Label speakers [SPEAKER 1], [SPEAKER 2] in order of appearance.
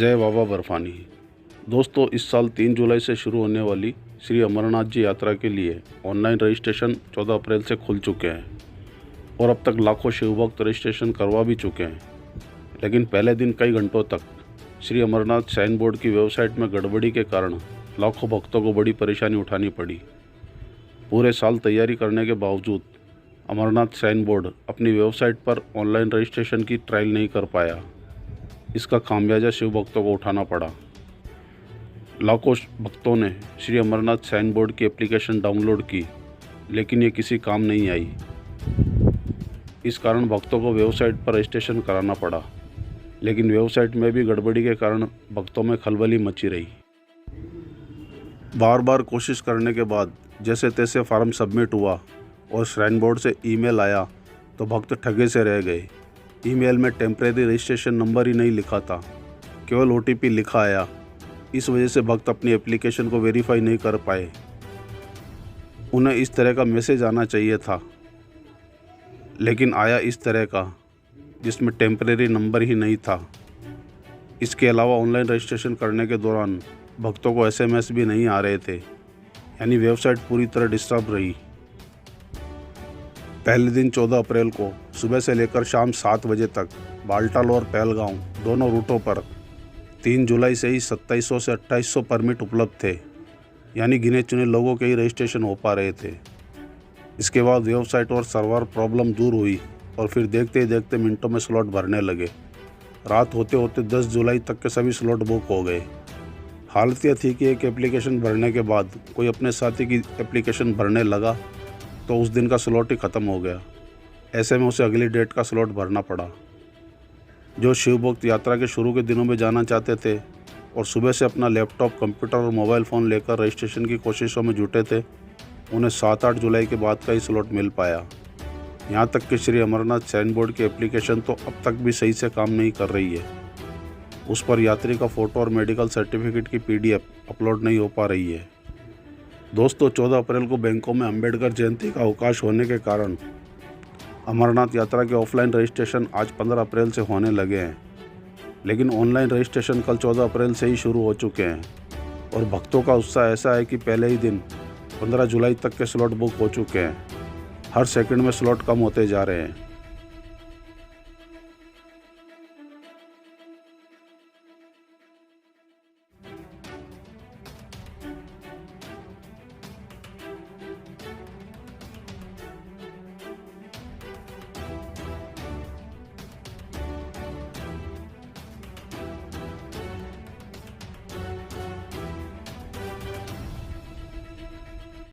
[SPEAKER 1] जय बाबा बर्फानी। दोस्तों, इस साल 3 जुलाई से शुरू होने वाली श्री अमरनाथ जी यात्रा के लिए ऑनलाइन रजिस्ट्रेशन 14 अप्रैल से खुल चुके हैं और अब तक लाखों शिवभक्त रजिस्ट्रेशन करवा भी चुके हैं। लेकिन पहले दिन कई घंटों तक श्री अमरनाथ श्राइन बोर्ड की वेबसाइट में गड़बड़ी के कारण लाखों भक्तों को बड़ी परेशानी उठानी पड़ी। पूरे साल तैयारी करने के बावजूद अमरनाथ श्राइन बोर्ड अपनी वेबसाइट पर ऑनलाइन रजिस्ट्रेशन की ट्रायल नहीं कर पाया। इसका खामियाजा शिव भक्तों को उठाना पड़ा। लाखों भक्तों ने श्री अमरनाथ श्राइन बोर्ड की एप्लीकेशन डाउनलोड की, लेकिन ये किसी काम नहीं आई। इस कारण भक्तों को वेबसाइट पर रजिस्ट्रेशन कराना पड़ा, लेकिन वेबसाइट में भी गड़बड़ी के कारण भक्तों में खलबली मची रही। बार बार कोशिश करने के बाद जैसे तैसे फॉर्म सबमिट हुआ और श्राइन बोर्ड से ईमेल आया तो भक्त ठगे से रह गए। ईमेल में टेम्परेरी रजिस्ट्रेशन नंबर ही नहीं लिखा था, केवल OTP लिखा आया। इस वजह से भक्त अपनी एप्लीकेशन को वेरीफाई नहीं कर पाए। उन्हें इस तरह का मैसेज आना चाहिए था, लेकिन आया इस तरह का जिसमें टेम्परेरी नंबर ही नहीं था। इसके अलावा ऑनलाइन रजिस्ट्रेशन करने के दौरान भक्तों को SMS भी नहीं आ रहे थे, यानी वेबसाइट पूरी तरह डिस्टर्ब रही। पहले दिन 14 अप्रैल को सुबह से लेकर शाम 7 बजे तक बालटाल और पहलगांव दोनों रूटों पर 3 जुलाई से ही 2700 से 2800 परमिट उपलब्ध थे, यानी गिने चुने लोगों के ही रजिस्ट्रेशन हो पा रहे थे। इसके बाद वेबसाइट और सर्वर प्रॉब्लम दूर हुई और फिर देखते ही देखते मिनटों में स्लॉट भरने लगे। रात होते होते 10 जुलाई तक के सभी स्लॉट बुक हो गए। हालत यह थी कि एक एप्लीकेशन भरने के बाद कोई अपने साथी की एप्लीकेशन भरने लगा तो उस दिन का स्लॉट ही ख़त्म हो गया। ऐसे में उसे अगली डेट का स्लॉट भरना पड़ा। जो शिवभक्त यात्रा के शुरू के दिनों में जाना चाहते थे और सुबह से अपना लैपटॉप, कंप्यूटर और मोबाइल फ़ोन लेकर रजिस्ट्रेशन की कोशिशों में जुटे थे, उन्हें 7-8 जुलाई के बाद का ही स्लॉट मिल पाया। यहाँ तक कि श्री अमरनाथ श्राइन बोर्ड की एप्लीकेशन तो अब तक भी सही से काम नहीं कर रही है। उस पर यात्री का फ़ोटो और मेडिकल सर्टिफिकेट की PDF अपलोड नहीं हो पा रही है। दोस्तों, 14 अप्रैल को बैंकों में अंबेडकर जयंती का अवकाश होने के कारण अमरनाथ यात्रा के ऑफलाइन रजिस्ट्रेशन आज 15 अप्रैल से होने लगे हैं, लेकिन ऑनलाइन रजिस्ट्रेशन कल 14 अप्रैल से ही शुरू हो चुके हैं और भक्तों का उत्साह ऐसा है कि पहले ही दिन 15 जुलाई तक के स्लॉट बुक हो चुके हैं। हर सेकंड में स्लॉट कम होते जा रहे हैं।